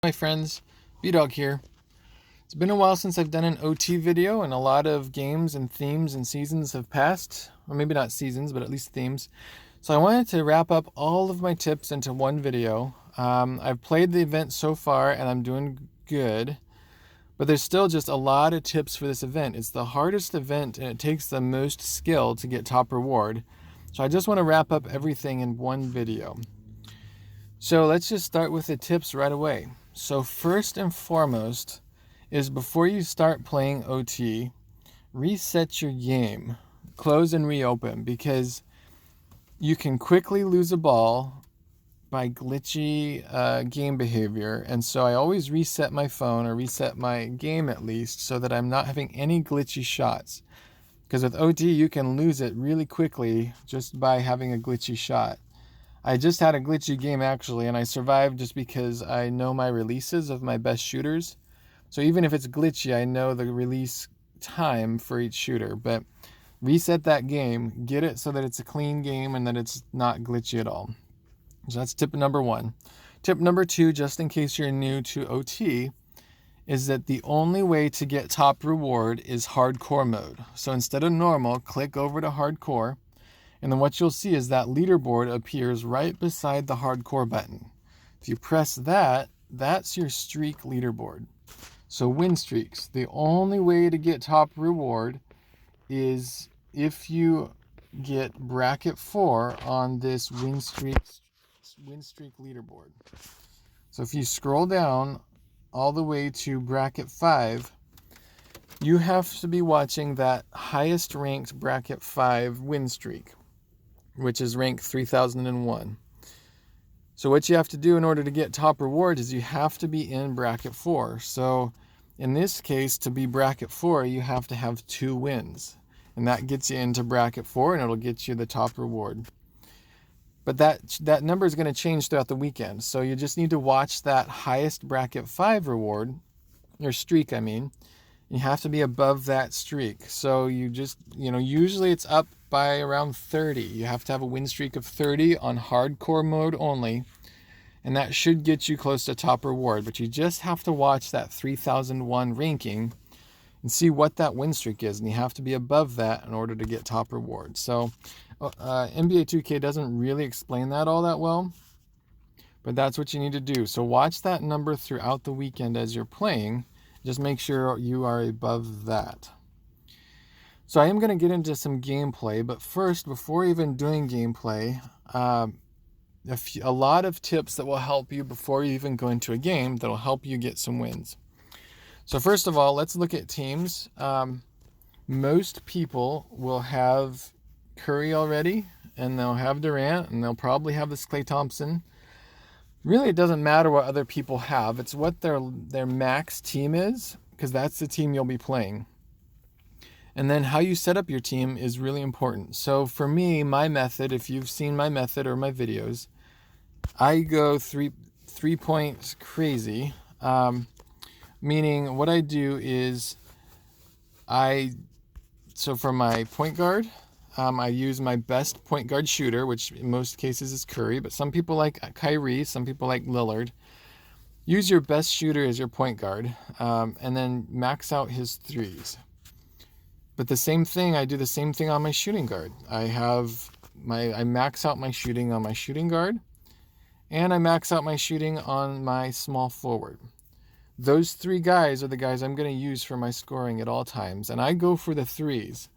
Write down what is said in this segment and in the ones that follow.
My friends, B-Dog here. It's been a while since I've done an OT video, and a lot of games and themes and seasons have passed. Or maybe not seasons, but at least themes. So I wanted to wrap up all of my tips into one video. I've played the event so far and I'm doing good, but there's still just a lot of tips for this event. It's the hardest event and it takes the most skill to get top reward. So I just want to wrap up everything in one video. So let's just start with the tips right away. So first and foremost is before you start playing OT, reset your game, close and reopen, because you can quickly lose a ball by glitchy game behavior. And so I always reset my phone, or reset my game at least, so that I'm not having any glitchy shots. Because with OT, you can lose it really quickly just by having a glitchy shot. I just had a glitchy game actually, and I survived just because I know my releases of my best shooters. So even if it's glitchy, I know the release time for each shooter. But reset that game, get it so that it's a clean game and that it's not glitchy at all. So that's tip number one. Tip number two, just in case you're new to OT, is that the only way to get top reward is hardcore mode. So instead of normal, click over to hardcore. And then what you'll see is that leaderboard appears right beside the hardcore button. If you press that, that's your streak leaderboard. So win streaks. The only way to get top reward is if you get bracket 4 on this win streak leaderboard. So if you scroll down all the way to bracket 5, you have to be watching that highest ranked bracket 5 win streak, which is rank 3001. So what you have to do in order to get top reward is you have to be in bracket 4. So in this case, to be bracket 4, you have to have 2 wins. And that gets you into bracket 4 and it'll get you the top reward. But that number is going to change throughout the weekend. So you just need to watch that highest bracket 5 reward, or streak I mean. You have to be above that streak. So you just, usually it's up by around 30. You have to have a win streak of 30 on hardcore mode only. And that should get you close to top reward. But you just have to watch that 3001 ranking and see what that win streak is. And you have to be above that in order to get top reward. So NBA 2K doesn't really explain that all that well. But that's what you need to do. So watch that number throughout the weekend as you're playing. Just make sure you are above that. So I am going to get into some gameplay, but first, before even doing gameplay, a lot of tips that will help you before you even go into a game that will help you get some wins. So first of all, let's look at teams. Most people will have Curry already, and they'll have Durant, and they'll probably have this Klay Thompson. Really, it doesn't matter what other people have. It's what their max team is, because that's the team you'll be playing. And then how you set up your team is really important. So for me, my method, if you've seen my method or my videos, I go three points crazy. Meaning what I do is so for my point guard, I use my best point guard shooter, which in most cases is Curry, but some people like Kyrie, some people like Lillard. Use your best shooter as your point guard, and then max out his threes. But I do the same thing on my shooting guard. I max out my shooting on my shooting guard, and I max out my shooting on my small forward. Those 3 guys are the guys I'm going to use for my scoring at all times, and I go for the threes.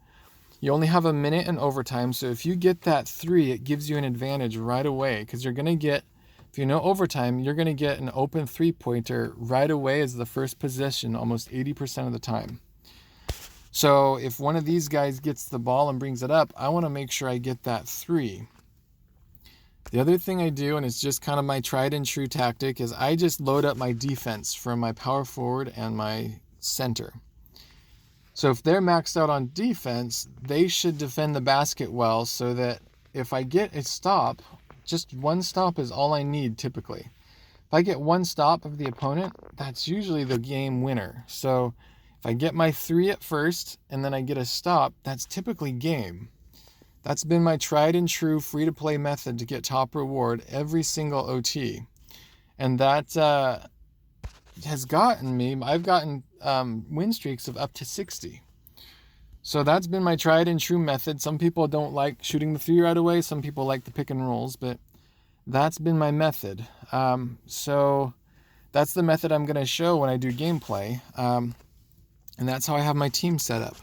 You only have a minute in overtime, so if you get that 3, it gives you an advantage right away, because you're going to get, if you know overtime, you're going to get an open 3-pointer right away as the first possession almost 80% of the time. So if one of these guys gets the ball and brings it up, I want to make sure I get that 3. The other thing I do, and it's just kind of my tried and true tactic, is I just load up my defense from my power forward and my center. So if they're maxed out on defense, they should defend the basket well, so that if I get a stop, just one stop is all I need typically. If I get one stop of the opponent, that's usually the game winner. So if I get my 3 at first and then I get a stop, that's typically game. That's been my tried and true free-to-play method to get top reward every single OT. And that has gotten me, I've gotten win streaks of up to 60. So that's been my tried and true method. Some people don't like shooting the 3 right away. Some people like the pick and rolls, but that's been my method. So that's the method I'm going to show when I do gameplay. And that's how I have my team set up.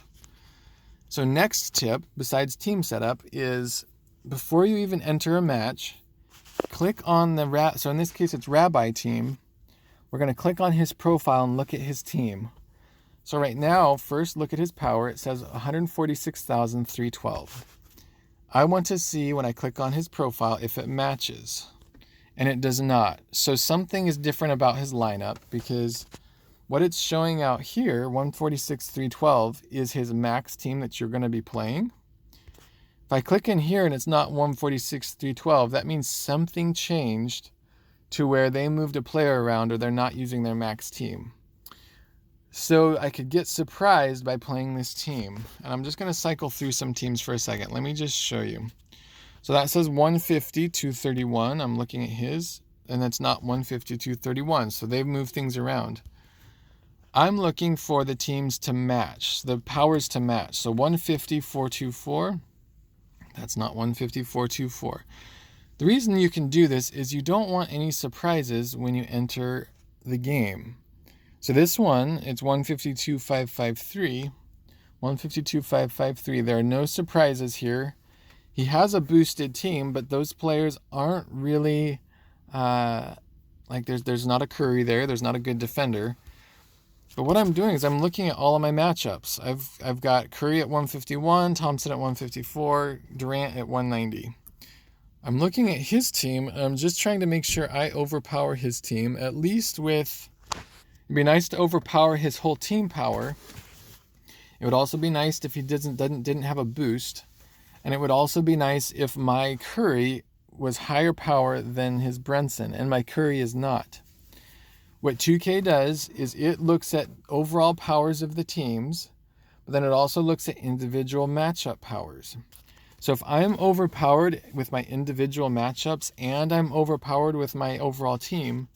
So next tip, besides team setup, is before you even enter a match, click on the, so in this case it's Rabbi team. We're going to click on his profile and look at his team. So right now, first look at his power. It says 146,312. I want to see when I click on his profile if it matches. And it does not. So something is different about his lineup, because what it's showing out here, 146,312, is his max team that you're going to be playing. If I click in here and it's not 146,312, that means something changed to where they moved a player around or they're not using their max team. So I could get surprised by playing this team. And I'm just going to cycle through some teams for a second. Let me just show you. So that says 150, 231. I'm looking at his, and that's not 150, 231. So they've moved things around. I'm looking for the teams to match, the powers to match. So 150, 424. That's not 150, 424. The reason you can do this is you don't want any surprises when you enter the game. So this one, it's 152,553. 152,553. There are no surprises here. He has a boosted team, but those players aren't really like there's not a Curry there. There's not a good defender. But what I'm doing is I'm looking at all of my matchups. I've got Curry at 151, Thompson at 154, Durant at 190. I'm looking at his team, and I'm just trying to make sure I overpower his team, at least with... It'd be nice to overpower his whole team power. It would also be nice if he didn't have a boost. And it would also be nice if my Curry was higher power than his Brunson, and my Curry is not. What 2K does is it looks at overall powers of the teams, but then it also looks at individual matchup powers. So if I'm overpowered with my individual matchups and I'm overpowered with my overall team,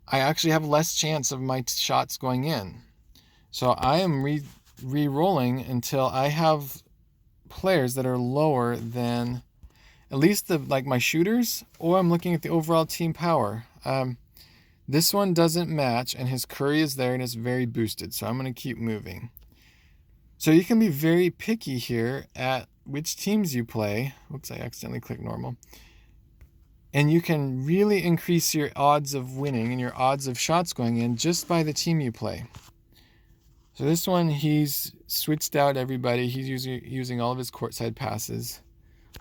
I actually have less chance of my shots going in. So I am re-rolling until I have players that are lower than at least my shooters, or I'm looking at the overall team power. This one doesn't match, and his Curry is there and it's very boosted, so I'm going to keep moving. So you can be very picky here at which teams you play. Whoops, I accidentally clicked normal. And you can really increase your odds of winning and your odds of shots going in just by the team you play. So this one, he's switched out everybody. He's using all of his courtside passes.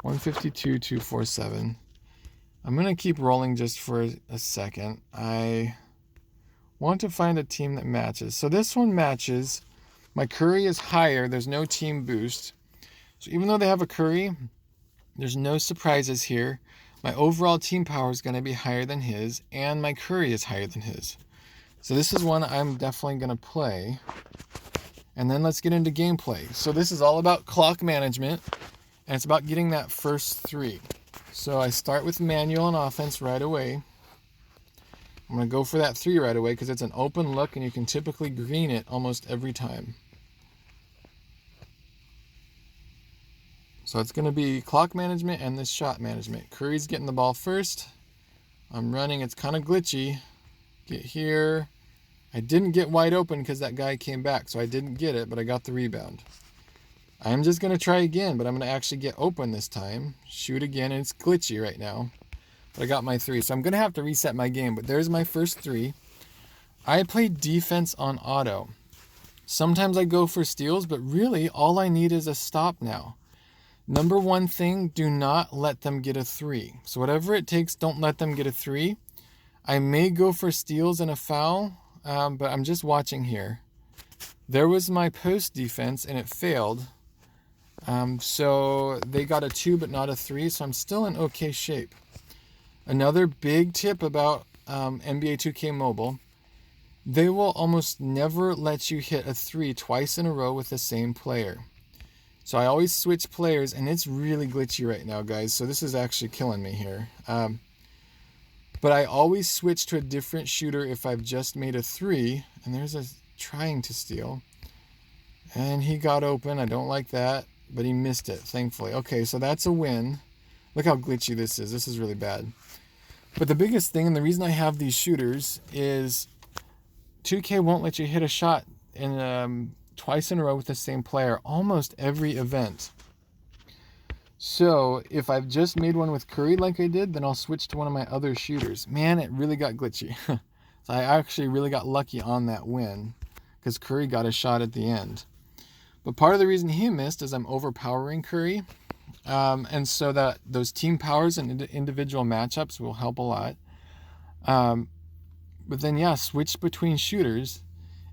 152, 247. I'm going to keep rolling just for a second. I want to find a team that matches. So this one matches. My Curry is higher. There's no team boost. So even though they have a Curry, there's no surprises here. My overall team power is going to be higher than his, and my Curry is higher than his. So this is one I'm definitely going to play. And then let's get into gameplay. So this is all about clock management, and it's about getting that first 3. So I start with manual and offense right away. I'm going to go for that 3 right away because it's an open look and you can typically green it almost every time. So it's going to be clock management and this shot management. Curry's getting the ball first. I'm running. It's kind of glitchy. Get here. I didn't get wide open because that guy came back, so I didn't get it, but I got the rebound. I'm just going to try again, but I'm going to actually get open this time. Shoot again, and it's glitchy right now. But I got my 3, so I'm going to have to reset my game. But there's my first 3. I play defense on auto. Sometimes I go for steals, but really all I need is a stop now. Number one thing, do not let them get a 3. So whatever it takes, don't let them get a 3. I may go for steals and a foul, but I'm just watching here. There was my post defense, and it failed. So they got a 2, but not a 3, so I'm still in okay shape. Another big tip about NBA 2K Mobile, they will almost never let you hit a 3 twice in a row with the same player. So I always switch players, and it's really glitchy right now, guys. So this is actually killing me here. But I always switch to a different shooter if I've just made a 3. And there's a trying to steal. And he got open. I don't like that. But he missed it, thankfully. Okay, so that's a win. Look how glitchy this is. This is really bad. But the biggest thing, and the reason I have these shooters, is 2K won't let you hit a shot in twice in a row with the same player almost every event. So if I've just made one with Curry like I did, then I'll switch to one of my other shooters. Man, it really got glitchy. So I actually really got lucky on that win because Curry got a shot at the end. But part of the reason he missed is I'm overpowering Curry. And so that those team powers and individual matchups will help a lot. But then, yeah, switch between shooters.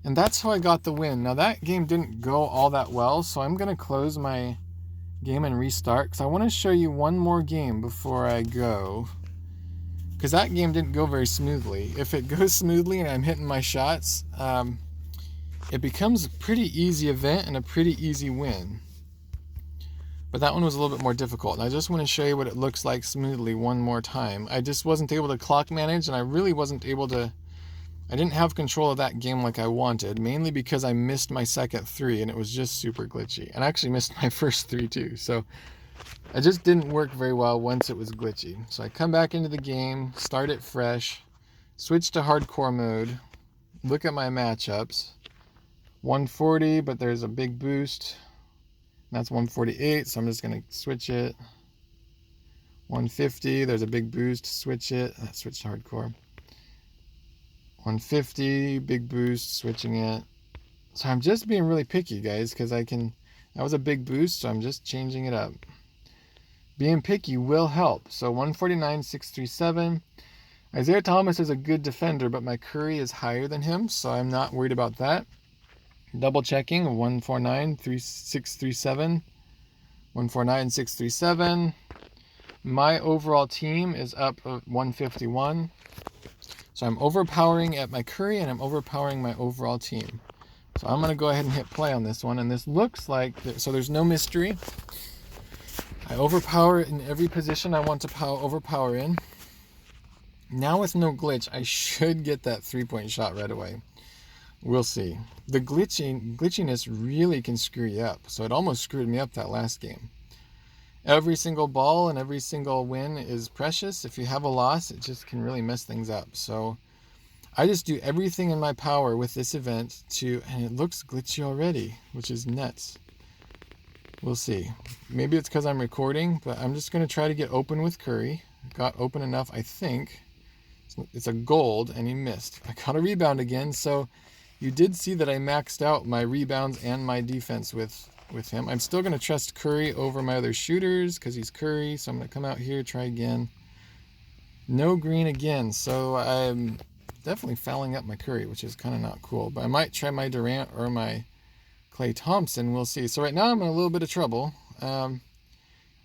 And that's how I got the win. Now, that game didn't go all that well, so I'm going to close my game and restart because I want to show you one more game before I go. Because that game didn't go very smoothly. If it goes smoothly and I'm hitting my shots, it becomes a pretty easy event and a pretty easy win. But that one was a little bit more difficult. And I just want to show you what it looks like smoothly one more time. I just wasn't able to clock manage, and I really wasn't able to... I didn't have control of that game like I wanted, mainly because I missed my second 3, and it was just super glitchy. And I actually missed my first 3 too. So it just didn't work very well once it was glitchy. So I come back into the game, start it fresh, switch to hardcore mode, look at my matchups. 140, but there's a big boost. That's 148, so I'm just going to switch it. 150, there's a big boost, switch it. Switch to hardcore. 150, big boost, switching it. So I'm just being really picky, guys, because that was a big boost, so I'm just changing it up. Being picky will help. So 149, 637. Isaiah Thomas is a good defender, but my Curry is higher than him, so I'm not worried about that. Double checking, 149, 637. 149, 637. My overall team is up 151. So I'm overpowering at my Curry and I'm overpowering my overall team. So I'm going to go ahead and hit play on this one. And this looks like, so there's no mystery. I overpower in every position I want to overpower in. Now with no glitch, I should get that 3-point shot right away. We'll see. The glitchiness really can screw you up. So it almost screwed me up that last game. Every single ball and every single win is precious. If you have a loss, it just can really mess things up. So I just do everything in my power with this event and it looks glitchy already, which is nuts. We'll see. Maybe it's because I'm recording, but I'm just going to try to get open with Curry. Got open enough, I think. It's a gold, and he missed. I got a rebound again, so you did see that I maxed out my rebounds and my defense with him. I'm still going to trust Curry over my other shooters because he's Curry, so I'm going to come out here, try again. No green again, so I'm definitely fouling up my Curry, which is kind of not cool. But I might try my Durant or my Klay Thompson. We'll see. So right now I'm in a little bit of trouble. I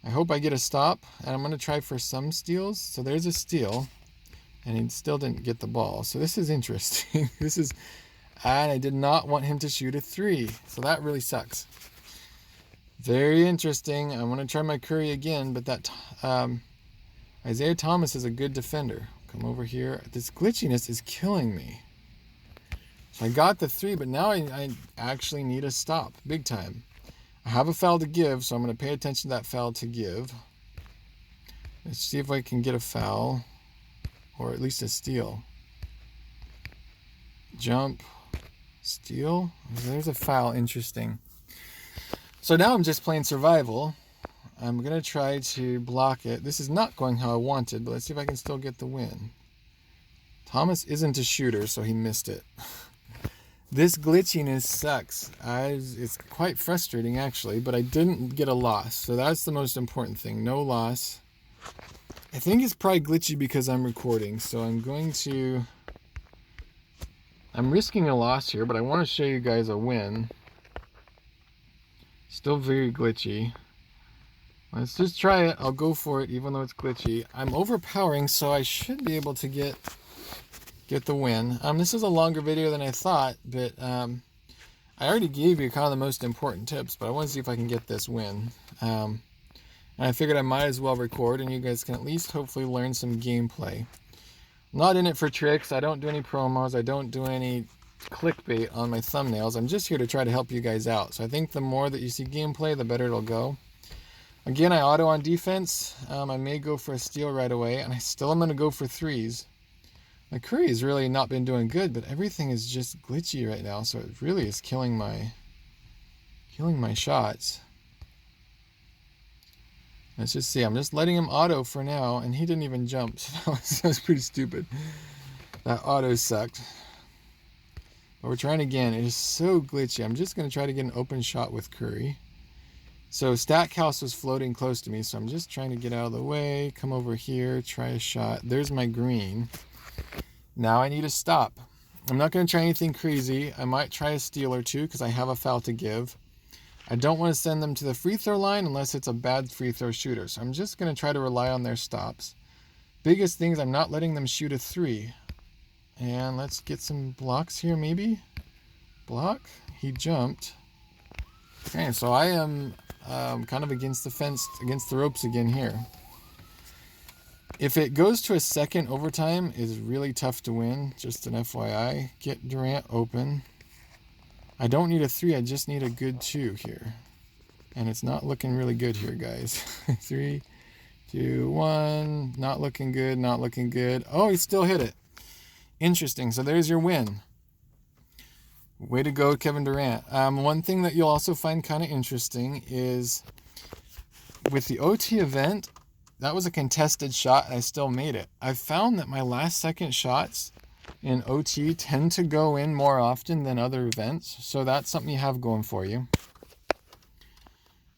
hope I get a stop, and I'm going to try for some steals. So there's a steal, and he still didn't get the ball. So this is interesting. And I did not want him to shoot a 3, so that really sucks. Very interesting. I'm going to try my Curry again, but that Isaiah Thomas is a good defender. Come over here. This glitchiness is killing me. So I got the 3, but now I actually need a stop, big time. I have a foul to give, so I'm going to pay attention to that foul to give. Let's see if I can get a foul, or at least a steal. Jump. Steal? There's a foul. Interesting. So now I'm just playing survival. I'm going to try to block it. This is not going how I wanted, but let's see if I can still get the win. Thomas isn't a shooter, so he missed it. This glitchiness sucks. It's quite frustrating, actually, but I didn't get a loss. So that's the most important thing. No loss. I think it's probably glitchy because I'm recording, so I'm risking a loss here, but I want to show you guys a win. Still very glitchy. Let's just try it. I'll go for it, even though it's glitchy. I'm overpowering, so I should be able to get the win. This is a longer video than I thought, but I already gave you kind of the most important tips, but I want to see if I can get this win. And I figured I might as well record, and you guys can at least hopefully learn some gameplay. I'm not in it for tricks. I don't do any promos. I don't do any clickbait on my thumbnails. I'm just here to try to help you guys out. So I think the more that you see gameplay, the better it'll go. Again, I auto on defense. I may go for a steal right away, and I still am going to go for threes. My Curry has really not been doing good, but everything is just glitchy right now, so it really is killing my shots. Let's just see. I'm just letting him auto for now, and he didn't even jump, so that was pretty stupid. That auto sucked. But we're trying again. It is so glitchy. I'm just going to try to get an open shot with Curry. So Stackhouse was floating close to me, so I'm just trying to get out of the way, come over here, try a shot. There's my green. Now I need to stop. I'm not going to try anything crazy. I might try a steal or two because I have a foul to give. I don't want to send them to the free throw line unless it's a bad free throw shooter. So I'm just going to try to rely on their stops. Biggest thing is I'm not letting them shoot a three. And let's get some blocks here maybe. Block. He jumped. Okay, so I am kind of against the fence, against the ropes again here. If it goes to a second overtime, it's really tough to win. Just an FYI. Get Durant open. I don't need a three, I just need a good two here. And it's not looking really good here, guys. 3, 2, 1. Not looking good, not looking good. Oh, he still hit it. Interesting. So there's your win. Way to go, Kevin Durant. One thing that you'll also find kind of interesting is with the OT event, that was a contested shot and I still made it. I've found that my last second shots in OT tend to go in more often than other events. So that's something you have going for you.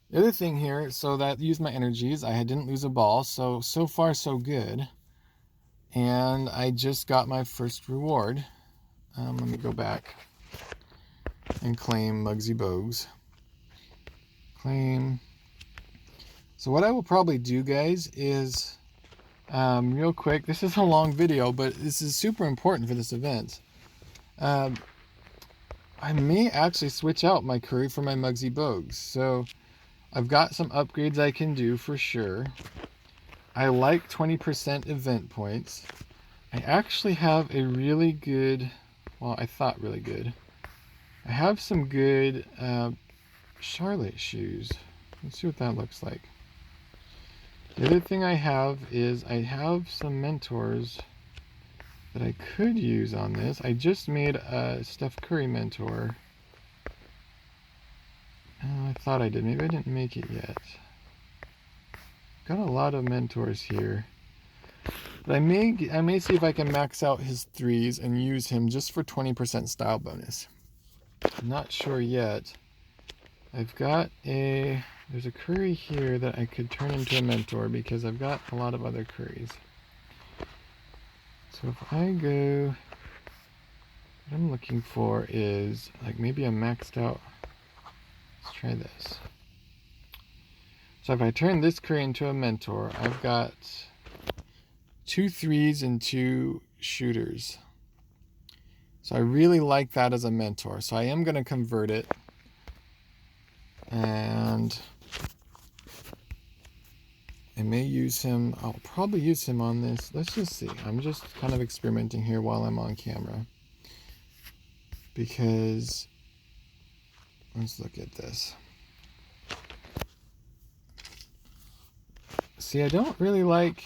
The other thing here, so that used my energies. I didn't lose a ball. So far so good. And I just got my first reward. Let me go back and claim Muggsy Bogues. Claim. So what I will probably do, guys, is real quick. This is a long video, but this is super important for this event. I may actually switch out my Curry for my Muggsy Bogues. So I've got some upgrades I can do for sure. I like 20% event points. I actually have a really good, well, I thought really good. I have some good Charlotte shoes. Let's see what that looks like. The other thing I have is I have some mentors that I could use on this. I just made a Steph Curry mentor. I thought I did. Maybe I didn't make it yet. Got a lot of mentors here. But I may see if I can max out his threes and use him just for 20% style bonus. I'm not sure yet. I've got there's a Curry here that I could turn into a mentor because I've got a lot of other Currys. So if I go, what I'm looking for is like maybe a maxed out. Let's try this. So if I turn this Curry into a mentor, I've got 2 threes and 2 shooters. So I really like that as a mentor. So I am going to convert it. And I may use him. I'll probably use him on this. Let's just see. I'm just kind of experimenting here while I'm on camera. Because let's look at this. See, I don't really like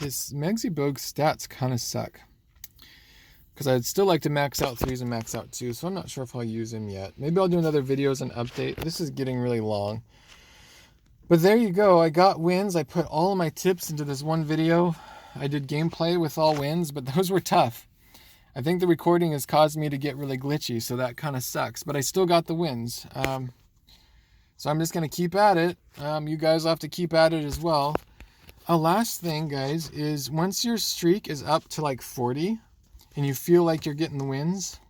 his Muggsy Bogues stats kind of suck. Because I'd still like to max out threes and max out twos, so I'm not sure if I'll use him yet. Maybe I'll do another video as an update. This is getting really long. But there you go. I got wins. I put all of my tips into this one video. I did gameplay with all wins, but those were tough. I think the recording has caused me to get really glitchy, so that kind of sucks. But I still got the wins. So I'm just going to keep at it. You guys will have to keep at it as well. A last thing, guys, is once your streak is up to like 40 and you feel like you're getting the wins,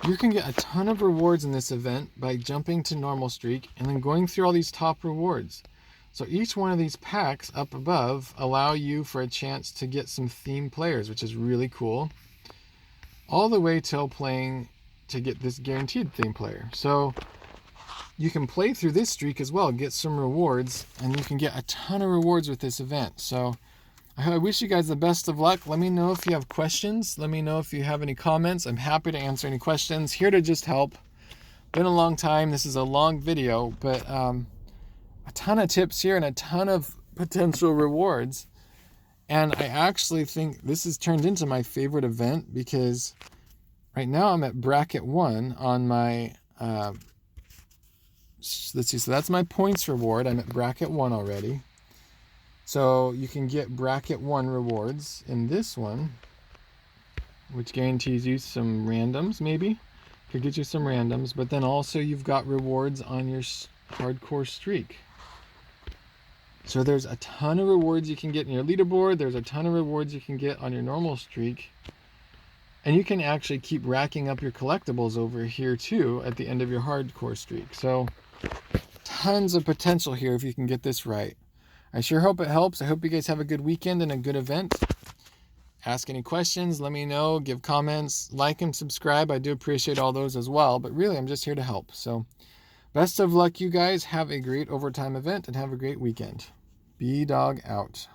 you can get a ton of rewards in this event by jumping to normal streak and then going through all these top rewards. So each one of these packs up above allow you for a chance to get some theme players, which is really cool. All the way till playing to get this guaranteed theme player. So you can play through this streak as well, get some rewards, and you can get a ton of rewards with this event. So I wish you guys the best of luck. Let me know if you have questions. Let me know if you have any comments. I'm happy to answer any questions. Here to just help. Been a long time. This is a long video, but a ton of tips here and a ton of potential rewards. And I actually think this has turned into my favorite event because right now I'm at bracket 1 on my, let's see, so that's my points reward. I'm at bracket 1 already. So you can get bracket 1 rewards in this one, which guarantees you some randoms, maybe. Could get you some randoms, but then also you've got rewards on your hardcore streak. So there's a ton of rewards you can get in your leaderboard. There's a ton of rewards you can get on your normal streak. And you can actually keep racking up your collectibles over here too at the end of your hardcore streak. So tons of potential here if you can get this right. I sure hope it helps. I hope you guys have a good weekend and a good event. Ask any questions, let me know, give comments, like and subscribe. I do appreciate all those as well, but really I'm just here to help. So best of luck, you guys. Have a great overtime event and have a great weekend. B-Dog out.